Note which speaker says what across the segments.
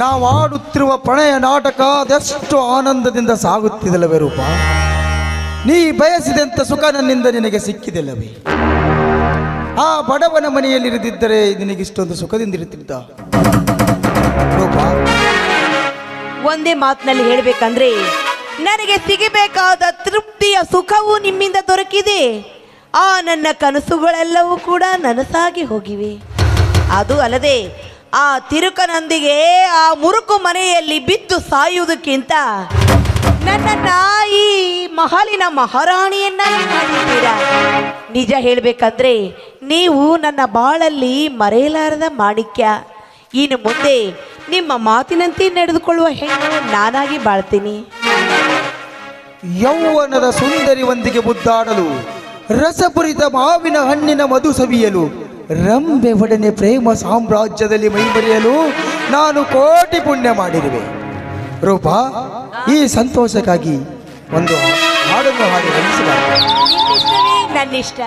Speaker 1: ನಾವು ಆಡುತ್ತಿರುವ ಪ್ರಣಯ ನಾಟಕ ಅದೆಷ್ಟು ಆನಂದದಿಂದ ಸಾಗುತ್ತಿದಲ್ಲವೇ ರೂಪ. ನೀ ಬಯಸಿದಂಥ ಸುಖ ನನ್ನಿಂದ ನಿನಗೆ ಸಿಕ್ಕಿದೆಲ್ಲವೇ? ಆ ಬಡವನ ಮನೆಯಲ್ಲಿರದಿದ್ದರೆ ನಿನಗಿಷ್ಟೊಂದು ಸುಖದಿಂದಿರುತ್ತಿದ್ದ ರೂಪ.
Speaker 2: ಒಂದೇ ಮಾತಿನಲ್ಲಿ ಹೇಳಬೇಕಂದ್ರೆ ನನಗೆ ಸಿಗಬೇಕಾದ ತೃಪ್ತಿಯ ಸುಖವು ನಿಮ್ಮಿಂದ ದೊರಕಿದೆ. ಆ ನನ್ನ ಕನಸುಗಳೆಲ್ಲವೂ ಕೂಡ ನನಸಾಗಿ ಹೋಗಿವೆ. ಅದು ಅಲ್ಲದೆ ಆ ತಿರುಕನೊಂದಿಗೆ ಆ ಮುರುಕು ಮನೆಯಲ್ಲಿ ಬಿದ್ದು ಸಾಯುವುದಕ್ಕಿಂತ ನನ್ನನ್ನ ಈ ಮಹಲಿನ ಮಹಾರಾಣಿಯನ್ನಾಗಿ ಮಾಡಿದ್ದೀರಾ. ನಿಜ ಹೇಳಬೇಕಂದ್ರೆ ನೀವು ನನ್ನ ಬಾಳಲ್ಲಿ ಮರೆಯಲಾರದ ಮಾಣಿಕ್ಯ. ಇನ್ನು ಮುಂದೆ ನಿಮ್ಮ ಮಾತಿನಂತೆ ನಡೆದುಕೊಳ್ಳುವ ಹೆಣ್ಣು ನಾನಾಗಿ ಬಾಳ್ತೀನಿ.
Speaker 1: ಯೌವನದ ಸುಂದರಿಯೊಂದಿಗೆ ಮುದ್ದಾಡಲು, ರಸಪುರಿತ ಮಾವಿನ ಹಣ್ಣಿನ ಮಧು ಸವಿಯಲು, ರಂಬೆ ಒಡನೆ ಪ್ರೇಮ ಸಾಮ್ರಾಜ್ಯದಲ್ಲಿ ಮೈಮರೆಯಲು ನಾನು ಕೋಟಿ ಪುಣ್ಯ ಮಾಡಿರುವೆ ರೂಪ. ಈ ಸಂತೋಷಕ್ಕಾಗಿ ಒಂದು ಹಾಡನ್ನು ಹಾಡಿ ವಂದಿಸಬಾರದು.
Speaker 2: ನನ್ನಿಷ್ಟ.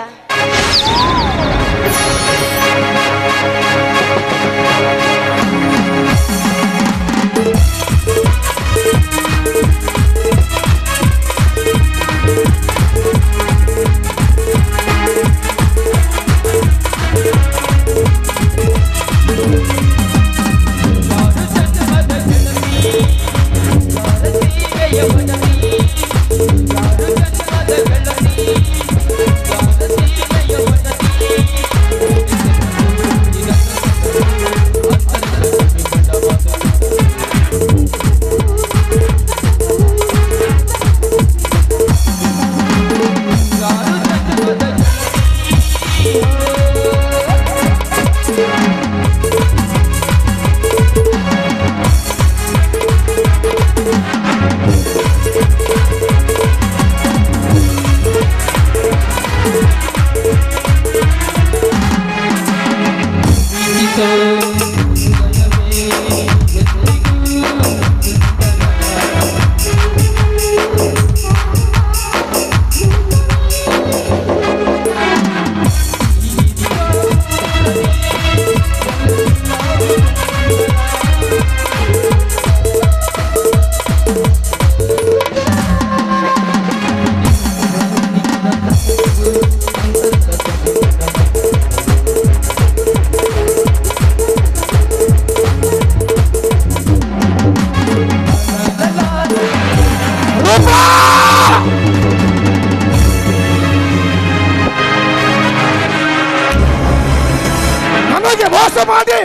Speaker 1: ನನಗೆ ಮೋಸ ಮಾಡಿ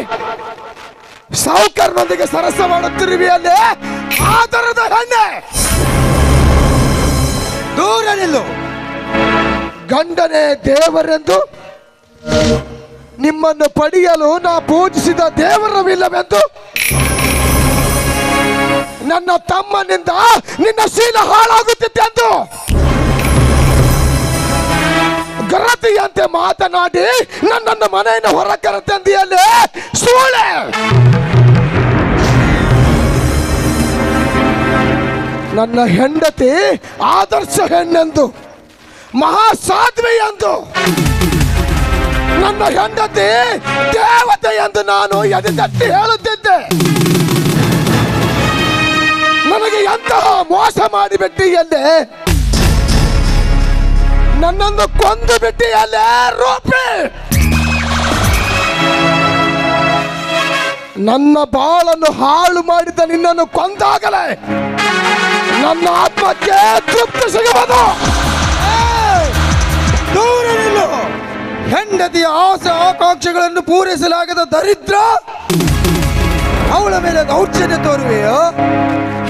Speaker 1: ಸಾಹುಕಾರನೊಂದಿಗೆ ಸರಸ ಮಾಡುತ್ತಿರುವೆಯಲ್ಲೇ ಆದರದ ಹೆಣ್ಣೆ, ದೂರ ನಿಲ್ಲು. ಗಂಡನೇ ದೇವರೆಂದು ನಿಮ್ಮನ್ನು ಪಡೆಯಲು ನಾ ಪೂಜಿಸಿದ ದೇವರವಿಲ್ಲವೆಂದು ನನ್ನ ತಮ್ಮನಿಂದ ನಿನ್ನ ಶೀಲ ಹಾಳಾಗುತ್ತಿತ್ತೆಂದು ಗರತಿಯಂತೆ ಮಾತನಾಡಿ ನನ್ನನ್ನು ಮನೆಯನ್ನು ಹೊರಕರತಂದಿಯಲ್ಲೇ ಸೂಳೆ. ನನ್ನ ಹೆಂಡತಿ ಆದರ್ಶ ಹೆಣ್ಣೆಂದು, ಮಹಾಸಾಧ್ವಿ ಎಂದು, ನನ್ನ ಹೆಂಡತಿ ದೇವತೆ ಎಂದು ನಾನು ಎದೆತಟ್ಟಿ ಹೇಳುತ್ತಿದ್ದೆ. ನನಗೆ ಎಂತಹ ಮೋಸ ಮಾಡಿಬಿಟ್ಟಿಯಲ್ಲೇ, ನನ್ನನ್ನು ಕೊಂದು ಬಿಟ್ಟಿಯಲ್ಲೇ ರೂಪಿ. ನನ್ನ ಬಾಳನ್ನು ಹಾಳು ಮಾಡಿದ ನಿನ್ನನ್ನು ಕೊಂದಾಗಲೇ ನನ್ನ ಆತ್ಮಕ್ಕೆ ತೃಪ್ತಿ ಸಿಗಬಹುದು. ದೂರ ನಿಲ್ಲು. ಹೆಂಡತಿಯ ಆಸೆ ಆಕಾಂಕ್ಷೆಗಳನ್ನು ಪೂರೈಸಲಾಗದ ದರಿದ್ರ, ಅವಳ ಮೇಲೆ ದೌರ್ಜನ್ಯ ತೋರುವೆಯೋ?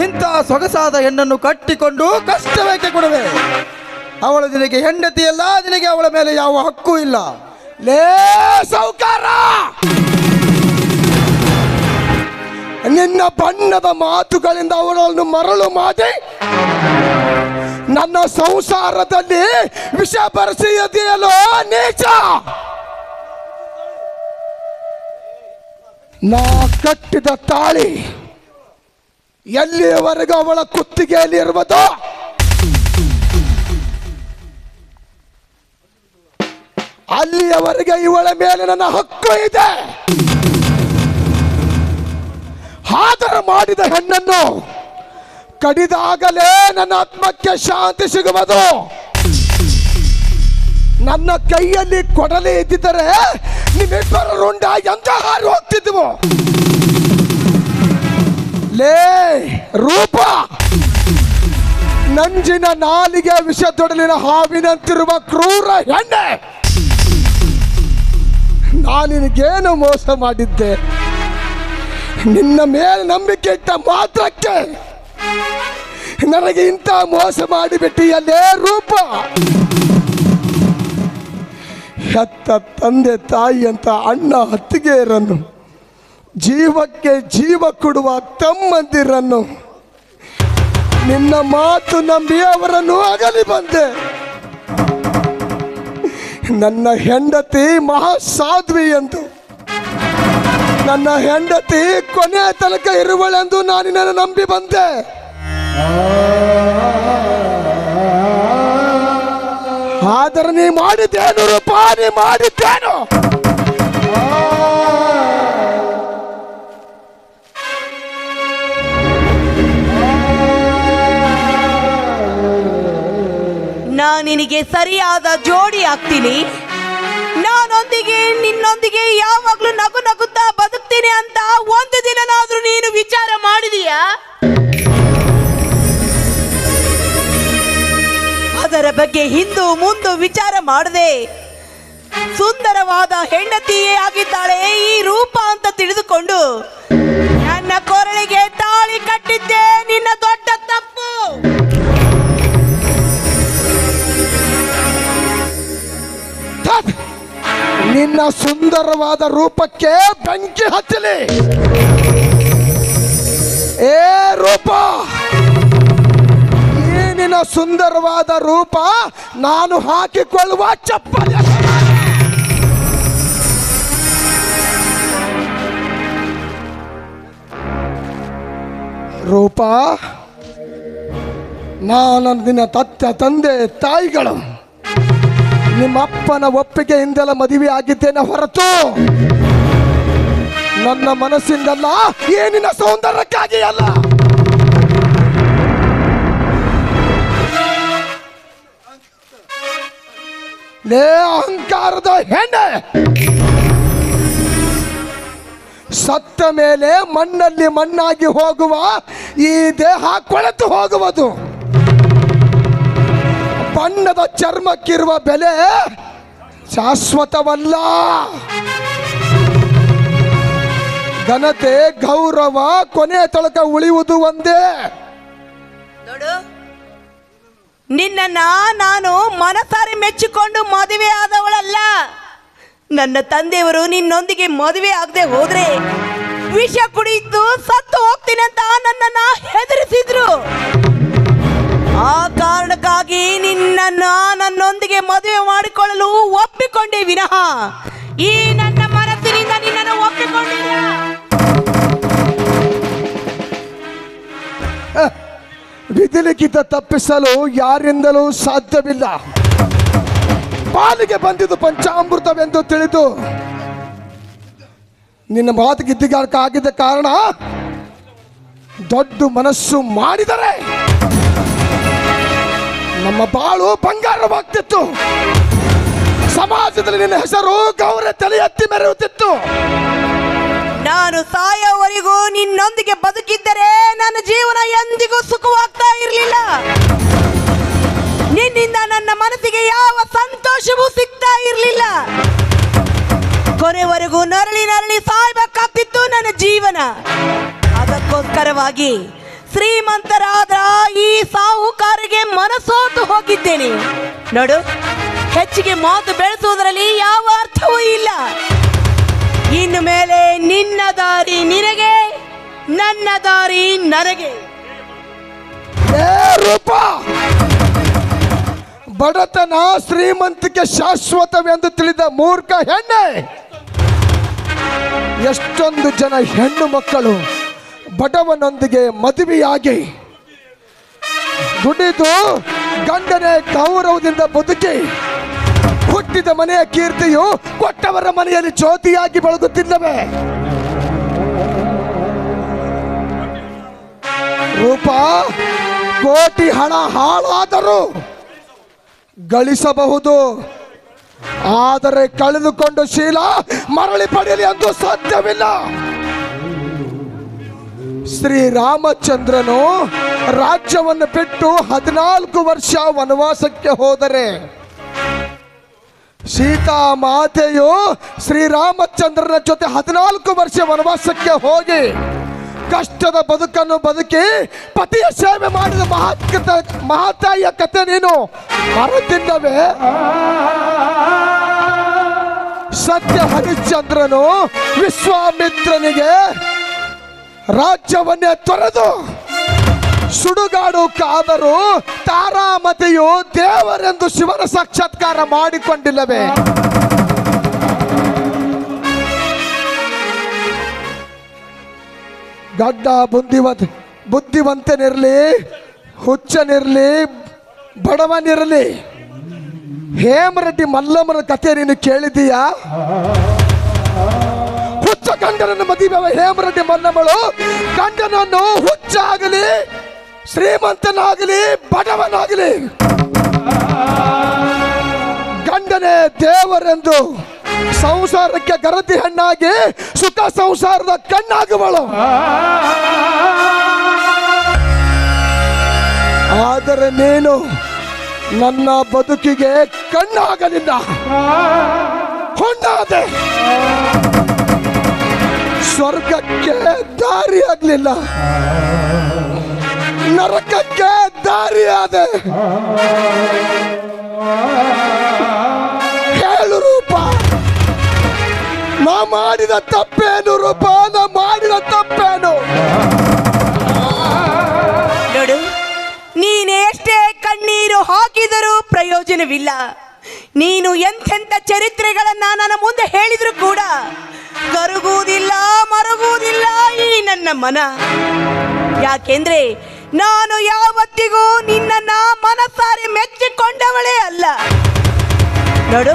Speaker 1: ಇಂತಹ ಸೊಗಸಾದ ಹೆಣ್ಣನ್ನು ಕಟ್ಟಿಕೊಂಡು ಕಷ್ಟವೇಕೆ ಕೊಡುವೆ? ಅವಳು ನಿನಗೆ ಹೆಂಡತಿಯಲ್ಲ, ನಿನಗೆ ಅವಳ ಮೇಲೆ ಯಾವ ಹಕ್ಕು ಇಲ್ಲ. ಲೇ ಸಾಹುಕಾರ, ನಿನ್ನ ಬಣ್ಣದ ಮಾತುಗಳಿಂದ ಅವಳನ್ನು ಮರಳು ಮಾಡಿ ನನ್ನ ಸಂಸಾರದಲ್ಲಿ ವಿಷ ಬರೆಸಿದೆಯಲ್ಲೋ ನೀಚ. ನಾ ಕಟ್ಟಿದ ತಾಳಿ ಎಲ್ಲಿಯವರೆಗೂ ಅವಳ ಕುತ್ತಿಗೆಯಲ್ಲಿ ಇರುವುದೋ ಅಲ್ಲಿಯವರೆಗೆ ಇವಳ ಮೇಲೆ ನನ್ನ ಹಕ್ಕು ಇದೆ. ಆದರ ಮಾಡಿದ ಹೆಣ್ಣನ್ನು ಕಡಿದಾಗಲೇ ನನ್ನ ಆತ್ಮಕ್ಕೆ ಶಾಂತಿ ಸಿಗುವುದು. ನನ್ನ ಕೈಯಲ್ಲಿ ಕೊಡಲಿ ಇದ್ದಿದ್ದರೆ ನಿಮ್ಮಿಬ್ಬರ ರುಂಡ ಎಂದ ಹಾರಿ ಹೋಗ್ತಿದ್ವು. ಲೇ ರೂಪ, ನಂಜಿನ ನಾಲಿಗೆ ವಿಷದೊಡಲಿನ ಹಾವಿನಂತಿರುವ ಕ್ರೂರ ಹೆಣ್ಣೆ, ನಾನಿನಗೇನು ಮೋಸ ಮಾಡಿದ್ದೆ? ನಿನ್ನ ಮೇಲೆ ನಂಬಿಕೆ ಇಟ್ಟ ಮಾತ್ರಕ್ಕೆ ನನಗೆ ಇಂಥ ಮೋಸ ಮಾಡಿಬಿಟ್ಟಿಯಲ್ಲೇ ರೂಪ. ಹೆತ್ತ ತಂದೆ ತಾಯಿ ಅಂತ ಅಣ್ಣ ಅತ್ತಿಗೆಯರನ್ನು, ಜೀವಕ್ಕೆ ಜೀವ ಕೊಡುವ ತಮ್ಮಂದಿರನ್ನು, ನಿನ್ನ ಮಾತು ನಂಬಿ ಅವರನ್ನು ಅಗಲಿ ಬಂದೆ. ನನ್ನ ಹೆಂಡತಿ ಮಹಾಸಾಧ್ವಿ ಎಂದು, ನನ್ನ ಹೆಂಡತಿ ಕೊನೆಯ ತನಕ ಇರುವಳೆಂದು ನಾನು ನಿನ್ನನ್ನು ನಂಬಿ ಬಂದೆ. ಆದರೆ ನೀ ಮಾಡಿದ್ದೇನು ರೂಪ, ನೀ ಮಾಡಿದ್ದೇನು?
Speaker 2: ನಾನು ನಿನಗೆ ಸರಿಯಾದ ಜೋಡಿ ಆಗ್ತೀನಿ. ನಾನೊಂದಿಗೆ ನಿನ್ನೊಂದಿಗೆ ಯಾವಾಗ್ಲೂ ನಗು ನಗುತ್ತಾ ಬದುಕ್ತೀನಿ ಅಂತ ಒಂದು ದಿನನಾದ್ರೂ ನೀನು ವಿಚಾರ ಮಾಡಿದೀಯಾ? ಅದರ ಬಗ್ಗೆ ಹಿಂದು ಮುಂದು ವಿಚಾರ ಮಾಡದೆ ಸುಂದರವಾದ ಹೆಂಡತಿಯೇ ಆಗಿದ್ದಾಳೆ ಈ ರೂಪ ಅಂತ ತಿಳಿದುಕೊಂಡು ನನ್ನ ಕೊರಳಿಗೆ ತಾಳಿ ಕಟ್ಟಿದ್ದೆ ನಿನ್ನ ದೊಡ್ಡ ತಪ್ಪು.
Speaker 1: ನಿನ್ನ ಸುಂದರವಾದ ರೂಪಕ್ಕೆ ಬೆಂಕಿ ಹಚ್ಚಲಿ. ಏ ರೂಪ, ಈ ನಿನ್ನ ಸುಂದರವಾದ ರೂಪ ನಾನು ಹಾಕಿಕೊಳ್ಳುವ ಚಪ್ಪಲಿ. ರೂಪ, ನಾನು ನಿನ್ನ ತಂದೆ ತಾಯಿಗಳು ನಿಮ್ಮಪ್ಪನ ಒಪ್ಪಿಗೆಯಿಂದೆಲ್ಲ ಮದುವೆ ಆಗಿದ್ದೇನೆ ಹೊರತು ನನ್ನ ಮನಸ್ಸಿಂದಲ್ಲ, ಏನಿನ ಸೌಂದರ್ಯಕ್ಕಾಗಿ ಅಲ್ಲ. ಲೇ ಅಹಂಕಾರದ ಹೆಣ್ಣೆ, ಸತ್ತ ಮೇಲೆ ಮಣ್ಣಲ್ಲಿ ಮಣ್ಣಾಗಿ ಹೋಗುವ ಈ ದೇಹ ಕೊಳೆತು ಹೋಗುವುದು. ಬಣ್ಣದ ಚರ್ಮಕ್ಕಿರುವ ಬೆಲೆ ಶಾಶ್ವತವಲ್ಲ. ಘನತೆ ಗೌರವ ಕೊನೆಯ ತಳಕ ಉಳಿಯುವುದು ಒಂದೇ.
Speaker 2: ನೋಡು, ನಿನ್ನನ್ನ ನಾನು ಮನಸಾರಿ ಮೆಚ್ಚಿಕೊಂಡು ಮದುವೆ ಆದವಳಲ್ಲ. ನನ್ನ ತಂದೆಯವರು ನಿನ್ನೊಂದಿಗೆ ಮದುವೆ ಆಗದೆ ಹೋದ್ರೆ ವಿಷ ಕುಡಿದು ಸತ್ತು ಹೋಗ್ತೀನಿ ಅಂತ ನನ್ನನ್ನ ಹೆದರಿಸಿದ್ರು. ಆ ಕಾರಣಕ್ಕಾಗಿ ನಿನ್ನನ್ನ ನನ್ನೊಂದಿಗೆ ಮದುವೆ ಮಾಡಿಕೊಳ್ಳಲು ಒಪ್ಪಿಕೊಂಡೆ ವಿನಃ ಈ ನನ್ನ ಮನಸ್ಸಿನಿಂದ ನಿನ್ನನ್ನು ಒಪ್ಪಿಕೊಂಡಿಲ್ಲ.
Speaker 1: ವಿಧಿಲಿಖಿತ ತಪ್ಪಿಸಲು ಯಾರಿಂದಲೂ ಸಾಧ್ಯವಿಲ್ಲ. ಪಾಲಿಗೆ ಬಂದಿದ್ದು ಪಂಚಾಮೃತವೆಂದು ತಿಳಿದು ನಿನ್ನ ಮಾತು ಗಿದ್ದಿಗಾರಕ ಆಗಿದ್ದ ಕಾರಣ ದೊಡ್ಡ ಮನಸ್ಸು ಮಾಡಿದರೆ ನಮ್ಮ ಬಾಳು ಬಂಗಾರವಾಗ್ತಿತ್ತು. ಸಮಾಜದಲ್ಲಿ ನಿನ್ನ ಹೆಸರು ಗೌರವ ತಲೆ ಎತ್ತಿ ಮೆರೆಯುತ್ತಿತ್ತು.
Speaker 2: ನಾನು ಸಾಯೋವರೆಗೂ ನಿನ್ನೊಂದಿಗೆ ಬದುಕಿದ್ದರೆ ನನ್ನ ಜೀವನ ಎಂದಿಗೂ ಸುಖವಾಗ್ತಾ ಇರಲಿಲ್ಲ. ನಿನ್ನಿಂದ ನನ್ನ ಮನಸ್ಸಿಗೆ ಯಾವ ಸಂತೋಷವೂ ಸಿಗ್ತಾ ಇರಲಿಲ್ಲ. ಕೊನೆವರೆಗೂ ನರಳಿ ನರಳಿ ಸಾಯ್ಬೇಕಾಗ್ತಿತ್ತು ನನ್ನ ಜೀವನ. ಅದಕ್ಕೋಸ್ಕರವಾಗಿ ಶ್ರೀಮಂತರಾದ ಈ ಸಾಹುಕಾರಿಗೆ ಮನಸೋತು ಹೋಗಿದ್ದೇನೆ. ನೋಡು, ಹೆಚ್ಚಿಗೆ ಮಾತು ಬೆಳೆಸುವುದರಲ್ಲಿ ಯಾವ ಅರ್ಥವೂ ಇಲ್ಲ. ಇನ್ನು ಮೇಲೆ ನಿನ್ನ ದಾರಿ ನಿನಗೆ, ನನ್ನ ದಾರಿ ನನಗೆ.
Speaker 1: ರೂಪ, ಬಡತನ ಶ್ರೀಮಂತಿಕೆ ಶಾಶ್ವತವೆಂದು ತಿಳಿದ ಮೂರ್ಖ ಹೆಣ್ಣೆ. ಎಷ್ಟೊಂದು ಜನ ಹೆಣ್ಣು ಮಕ್ಕಳು ಬಡವನೊಂದಿಗೆ ಮದುವೆಯಾಗಿ ದುಡಿದು ಗಂಡನೇ ಗೌರವದಿಂದ ಬದುಕಿ ಹುಟ್ಟಿದ ಮನೆಯ ಕೀರ್ತಿಯು ಕೊಟ್ಟವರ ಮನೆಯಲ್ಲಿ ಜ್ಯೋತಿಯಾಗಿ ಬೆಳಗುತ್ತಿಲ್ಲವೇ? ರೂಪ ಕೋಟಿ ಹಣ ಹಾಳಾದರೂ ಗಳಿಸಬಹುದು, ಆದರೆ ಕಳೆದುಕೊಂಡು ಶೀಲ ಮರಳಿ ಪಡೆಯಲಿ ಎಂದು ಸಾಧ್ಯವಿಲ್ಲ. ಶ್ರೀರಾಮಚಂದ್ರನು ರಾಜ್ಯವನ್ನು ಬಿಟ್ಟು 14 ವರ್ಷ ವನವಾಸಕ್ಕೆ ಹೋದರೆ, ಸೀತಾ ಮಾತೆಯು ಶ್ರೀರಾಮಚಂದ್ರನ ಜೊತೆ 14 ವರ್ಷ ವನವಾಸಕ್ಕೆ ಹೋಗಿ ಕಷ್ಟದ ಬದುಕನ್ನು ಬದುಕಿ ಪತಿಯ ಸೇವೆ ಮಾಡಿದ ಮಹಾತಾಯಿಯ ಕಥೆ ನೀನು ಮರೆತಿದ್ದವೇ? ಸತ್ಯ ಹರಿಶ್ಚಂದ್ರನು ವಿಶ್ವಾಮಿತ್ರನಿಗೆ ರಾಜ್ಯವನ್ನೇ ತೊರೆದು ಸುಡುಗಾಡು ಕಾದರೂ ತಾರಾಮತಿಯು ದೇವರೆಂದು ಶಿವನ ಸಾಕ್ಷಾತ್ಕಾರ ಮಾಡಿಕೊಂಡಿಲ್ಲವೇ? ಗಡ್ಡ ಬುದ್ಧಿವಂತನಿರಲಿ, ಹುಚ್ಚನಿರಲಿ, ಬಡವನಿರಲಿ, ಹೇಮರೆಡ್ಡಿ ಮಲ್ಲಮ್ಮನ ಕಥೆ ನೀನು ಕೇಳಿದೀಯಾ? ಹುಚ್ಚ ಗಂಡನನ್ನು ಮದುವೆ ಹೇಮರೆಡ್ಡಿ ಮಲ್ಲಮ್ಮಳು ಗಂಡನನ್ನು ಹುಚ್ಚಾಗಲಿ, ಶ್ರೀಮಂತನಾಗಲಿ, ಬಡವನಾಗಲಿ ಗಂಡನೇ ದೇವರೆಂದು ಸಂಸಾರಕ್ಕೆ ಗರತಿ ಹೆಣ್ಣಾಗಿ ಸುಖ ಸಂಸಾರದ ಕಣ್ಣಾಗುವಳು. ಆದರೆ ನೀನು ನನ್ನ ಬದುಕಿಗೆ ಕಣ್ಣಾಗಲಿಲ್ಲ, ಹೊಣ್ಣಾದೆ. ಸ್ವರ್ಗಕ್ಕೆ ದಾರಿ ಆಗಲಿಲ್ಲ, ನರಕಕ್ಕೆ ದಾರಿಯಾದೆ. ಹೇಳು ರೂಪ, ನಾ ಮಾಡಿದ ತಪ್ಪೇನು? ರೂಪ, ನಾ ಮಾಡಿದ ತಪ್ಪೇನು?
Speaker 2: ನೋಡು, ನೀನೆಷ್ಟೇ ಕಣ್ಣೀರು ಹಾಕಿದರೂ ಪ್ರಯೋಜನವಿಲ್ಲ. ನೀನು ಎಂತೆಂಥ ಚರಿತ್ರೆಗಳನ್ನ ನನ್ನ ಮುಂದೆ ಹೇಳಿದ್ರು ಕೂಡ ಕರಗುವುದಿಲ್ಲ, ಮರಗುವುದಿಲ್ಲ ಈ ನನ್ನ ಮನ. ಯಾಕೆಂದ್ರೆ ನಾನು ಯಾವತ್ತಿಗೂ ನಿನ್ನನ್ನ ಮನಸಾರೆ ಮೆಚ್ಚಿಕೊಂಡವಳೇ ಅಲ್ಲ. ನೋಡು,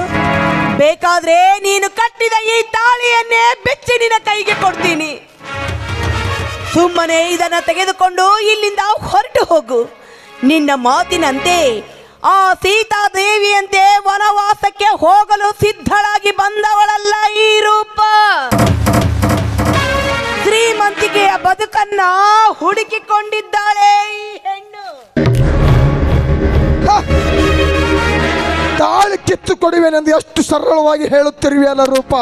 Speaker 2: ಬೇಕಾದ್ರೆ ನೀನು ಕಟ್ಟಿದ ಈ ತಾಳಿಯನ್ನೇ ಬೆಚ್ಚಿ ನಿನ್ನ ಕೈಗೆ ಕೊಡ್ತೀನಿ. ಸುಮ್ಮನೆ ಇದನ್ನ ತೆಗೆದುಕೊಂಡು ಇಲ್ಲಿಂದ ಹೊರಟು ಹೋಗು. ನಿನ್ನ ಮಾತಿನಂತೆ ಆ ಸೀತಾದೇವಿಯಂತೆ ವನವಾಸಕ್ಕೆ ಹೋಗಲು ಸಿದ್ಧಳಾಗಿ ಬಂದವಳಲ್ಲ ಈ ರೂಪ. ಶ್ರೀಮಂತಿಕೆಯ ಬದುಕನ್ನ ಹುಡುಕಿಕೊಂಡಿದ್ದಾಳೆ ಈ ಹೆಣ್ಣು.
Speaker 1: ತಾಳಿ ಕಿತ್ತು ಕೊಡುವೆನೆಂದು ಎಷ್ಟು ಸರಳವಾಗಿ ಹೇಳುತ್ತಿರುವೆಯಲ್ಲ ರೂಪ.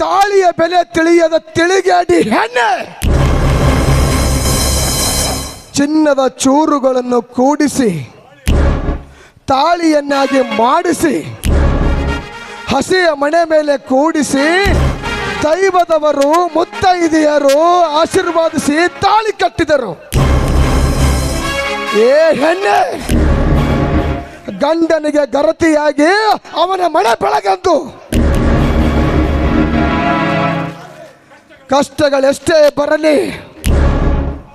Speaker 1: ತಾಳಿಯ ಬೆಲೆ ತಿಳಿಯದ ತಿಳಿಗೇಡಿ ಹೆಣ್ಣೆ. ಚಿನ್ನದ ಚೂರುಗಳನ್ನು ಕೂಡಿಸಿ ತಾಳಿಯನ್ನಾಗಿ ಮಾಡಿಸಿ ಹಸಿಯ ಮನೆ ಮೇಲೆ ಕೂಡಿಸಿ ದೈವದವರು ಮುತ್ತೈದೆಯರು ಆಶೀರ್ವಾದಿಸಿ ತಾಳಿ ಕಟ್ಟಿದರು. ಏ ಹೆಣ್ಣೆ, ಗಂಡನಿಗೆ ಗರತಿಯಾಗಿ ಅವನ ಮನೆ ಬೆಳಗಂದು ಕಷ್ಟಗಳೆಷ್ಟೇ ಬರಲಿ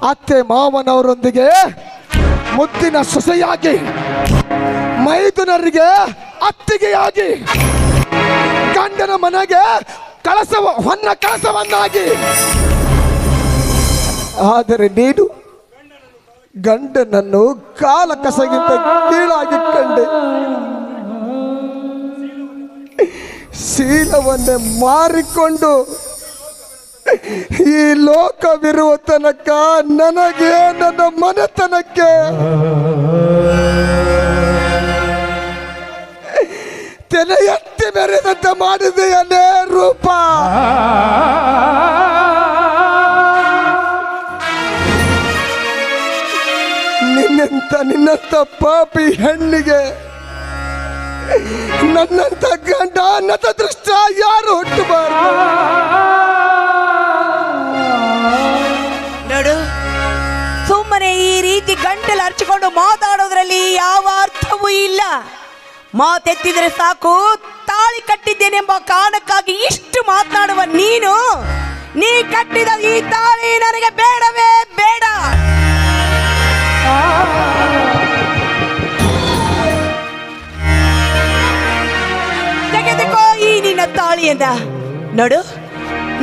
Speaker 1: ಅತ್ತೆ ಮಾವನವರೊಂದಿಗೆ ಮುದ್ದಿನ ಸೊಸೆಯಾಗಿ, ಮೈದುನರಿಗೆ ಅತ್ತಿಗೆಯಾಗಿ, ಗಂಡನ ಮನೆಗೆ ಹೊನ್ನ ಕಳಸವನ್ನಾಗಿ. ಆದರೆ ನೀನು ಗಂಡನನ್ನು ಕಾಲ ಕಸಗಿಂತ ಕೀಳಾಗಿ ಕಂಡೆ. ಶೀಲವನ್ನೇ ಮಾರಿಕೊಂಡು ಈ ಲೋಕವಿರುವ ತನಕ ನನಗೆ, ನನ್ನ ಮನೆತನಕ್ಕೆ ತಲೆ ಎತ್ತಿ ಬೆರೆದಂತೆ ಮಾಡಿದೆಯಲ್ಲೇ ರೂಪ. ನಿನ್ನಂತ ಪಾಪಿ ಹೆಣ್ಣಿಗೆ ನನ್ನಂತ ಗಂಡ ನತ ದೃಷ್ಟ ಯಾರು ಹುಟ್ಟಬಾರದು.
Speaker 2: ನೋಡು, ಸುಮ್ಮನೆ ಈ ರೀತಿ ಗಂಟಲು ಹರ್ಚಿಕೊಂಡು ಮಾತಾಡೋದ್ರಲ್ಲಿ ಯಾವ ಅರ್ಥವೂ ಇಲ್ಲ. ಮಾತೆತ್ತಿದ್ರೆ ಸಾಕು, ತಾಳಿ ಕಟ್ಟಿದ್ದೇನೆಂಬ ಕಾರಣಕ್ಕಾಗಿ ಇಷ್ಟು ಮಾತನಾಡುವ ನೀ ಕಟ್ಟಿದ ಈ ತಾಳಿ ನನಗೆ ಬೇಡವೇ ಬೇಡ. ತೆಗೆದುಕೋ ಈ ನಿನ್ನ ತಾಳಿಯನ್ನ. ನೋಡು,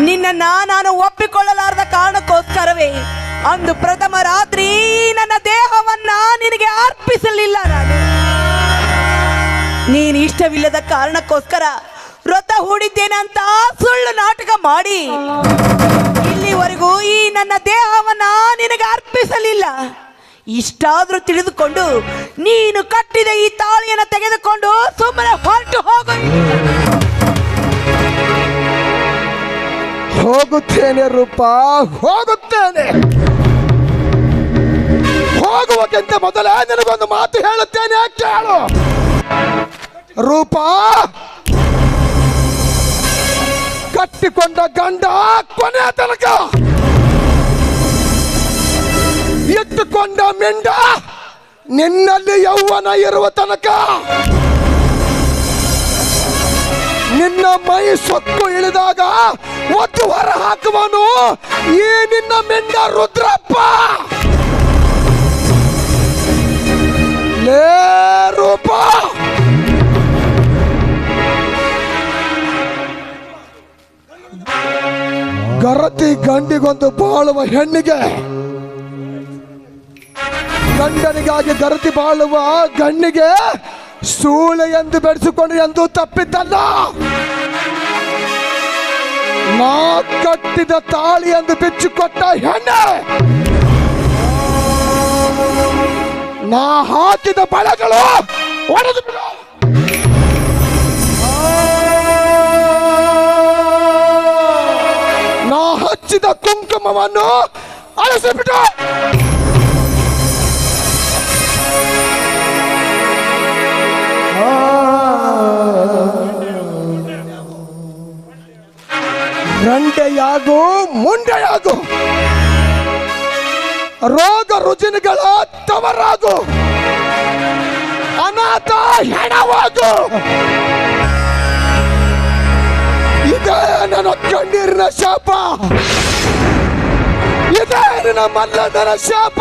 Speaker 2: ನಿನ್ನ ನಾನು ಒಪ್ಪಿಕೊಳ್ಳಲಾರದ ಕಾರಣಕ್ಕೋಸ್ಕರವೇ ಅಂದು ಪ್ರಥಮ ರಾತ್ರಿ ನನ್ನ ದೇಹವನ್ನ ನಿನಗೆ ಅರ್ಪಿಸಲಿಲ್ಲ. ನಾನು ನೀನು ಇಷ್ಟವಿಲ್ಲದ ಕಾರಣಕ್ಕೋಸ್ಕರ ವ್ರತ ಹೂಡಿದ್ದೇನೆ ಅಂತ ಸುಳ್ಳು ನಾಟಕ ಮಾಡಿ ಇಲ್ಲಿವರೆಗೂ ಈ ನನ್ನ ದೇಹವನ್ನ ನಿನಗೆ ಅರ್ಪಿಸಲಿಲ್ಲ. ಇಷ್ಟಾದ್ರೂ ತಿಳಿದುಕೊಂಡು ನೀನು ಕಟ್ಟಿದ ಈ ತಾಳಿಯನ್ನು ತೆಗೆದುಕೊಂಡು ಸುಮ್ಮನೆ ಹೊರಟು ಹೋಗು.
Speaker 1: ಹೋಗುತ್ತೇನೆ ರೂಪ, ಹೋಗುತ್ತೇನೆ. ಹೋಗುವುದಕ್ಕಿಂತ ಮೊದಲೇ ನನಗೊಂದು ಮಾತು ಹೇಳುತ್ತೇನೆ, ಕೇಳು ರೂಪ. ಕಟ್ಟಿಕೊಂಡ ಗಂಡ ಕೊನೆ ತನಕ, ಇಟ್ಟುಕೊಂಡ ಮಿಂಡ ನಿನ್ನಲ್ಲಿ ಯೌವನ ಇರುವ ತನಕ, ನಿನ್ನ ಮೈ ಸೊಕ್ಕು ಇಳಿದಾಗ ಒತ್ತು ಹೊರ ಹಾಕುವನು ಈ ನಿನ್ನ ಮಿಂಡ ರುದ್ರಪ್ಪ. ಲೇ ರೂಪ, ಗರತಿ ಗಂಡಿಗೊಂದು ಬಾಳುವ ಹೆಣ್ಣಿಗೆ, ಗಂಡನಿಗಾಗಿ ಗರತಿ ಬಾಳುವ ಗಣ್ಣಿಗೆ ಸೂಳೆ ಎಂದು ಬೆಳೆಸಿಕೊಂಡು ಎಂದು ತಪ್ಪಿದ್ದಲ್ಲ. ನಾ ಕಟ್ಟಿದ ತಾಳಿ ಎಂದು ಬಿಚ್ಚಿಕೊಟ್ಟ ಹೆಣ್ಣೆ, ನಾ ಹಾಕಿದ ಬಳೆಗಳು ಒಡೆದು ಬಿಡು. ನಾ ಹಚ್ಚಿದ ಕುಂಕುಮವನ್ನು ಅಳಿಸಿಬಿಟ್ಟು. ರಂಡೆಯಾಗು ಮುಂಡೆಯಾಗು, ರೋಗ ರುಜಿನಗಳ ತವರಾಗು, ಅನಾಥ ಹೆಣವಾಗು. ಇದೇ ನನ್ನ ಕಣ್ಣೀರಿನ ಶಾಪ, ಇದೇ ನನ್ನ ಮಲ್ಲದರ ಶಾಪ.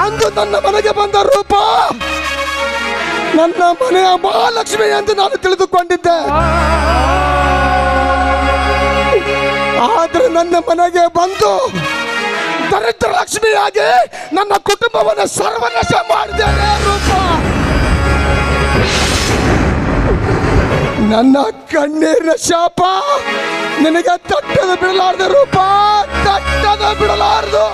Speaker 1: ಅಂದು ನನ್ನ ಮನೆಗೆ ಬಂದ ರೂಪ ನನ್ನ ಮನೆಯ ಮಹಾಲಕ್ಷ್ಮಿ ಎಂದು ನಾನು ತಿಳಿದುಕೊಂಡಿದ್ದೆ. ಆದ್ರೆ ನನ್ನ ಮನೆಗೆ ಬಂದು ದರಿದ್ರ ಲಕ್ಷ್ಮಿಯಾಗಿ ನನ್ನ ಕುಟುಂಬವನ್ನು ಸರ್ವನಾಶ ಮಾಡಿದ್ದೇನೆ ರೂಪ. ನನ್ನ ಕಣ್ಣೀರಿನ ಶಾಪ ನಿನಗೆ ತಟ್ಟದ ಬಿಡಲಾರ್ದು ರೂಪ, ತಟ್ಟದ ಬಿಡಲಾರದು.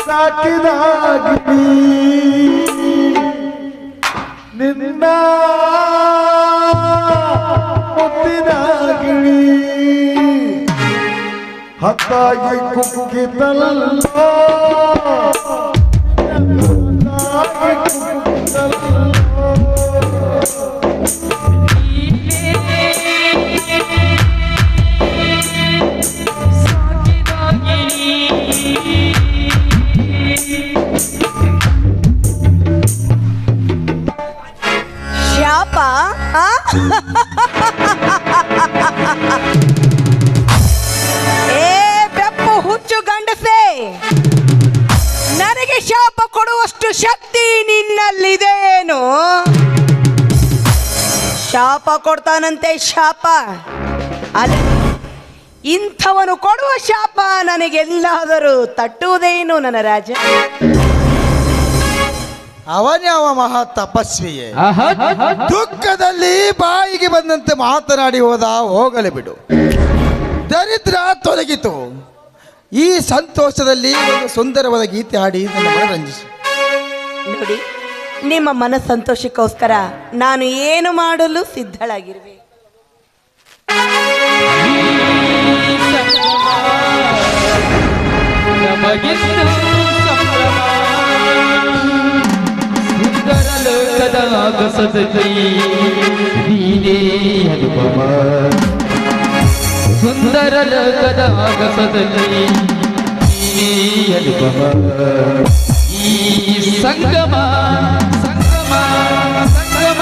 Speaker 1: ಸಾಕಿದಾಗಿ ನಿನ್ನ ಮುತ್ತಿದಾಗಿ ಹತ್ತಾಗಿ ಕುಕ್ಕಿತಲ್ಲ.
Speaker 2: ಶಾಪ ಏ ಬೆಪ್ಪು ಹುಚ್ಚು ಗಂಡಸೆ, ನನಗೆ ಶಾಪ ಕೊಡುವಷ್ಟು ಶಕ್ತಿ ನಿನ್ನಲ್ಲಿದೇನು? ಶಾಪ ಕೊಡ್ತಾನಂತೆ ಶಾಪ. ಅಲ್ಲ, ಇಂಥವನು ಕೊಡುವ ಶಾಪ ನನಗೆಲ್ಲಾದರೂ ತಟ್ಟುವುದೇನು ನನ್ನ ರಾಜ?
Speaker 3: ಅವನ್ಯಾವ ಮಹಾ ತಪಸ್ವಿಯೇ, ದುಃಖದಲ್ಲಿ ಬಾಯಿಗೆ ಬಂದಂತೆ ಮಾತನಾಡಿ ಹೋದ, ಹೋಗಲಿ ಬಿಡು. ದರಿದ್ರ ತೊಲಗಿತು. ಈ ಸಂತೋಷದಲ್ಲಿ ಒಂದು ಸುಂದರವಾದ ಗೀತೆ ಹಾಡಿ ನನ್ನ ಮನರಂಜಿಸಿ.
Speaker 2: ನೋಡಿ, ನಿಮ್ಮ ಮನ ಸಂತೋಷಕ್ಕೋಸ್ಕರ ನಾನು ಏನು ಮಾಡಲು ಸಿದ್ಧಳಾಗಿರುವೆ.
Speaker 4: ಸುಂದರ ಲೋಕದ ಆಗಸದಲ್ಲಿ ನೀನೇ ಅನುಭವ, ಸುಂದರ ಲೋಕದ ಆಗಸದಲ್ಲಿ ನೀನೇ ಅನುಭವ. ಈ ಸಂಗಮ ಸಂಗಮ ಸಂಗಮ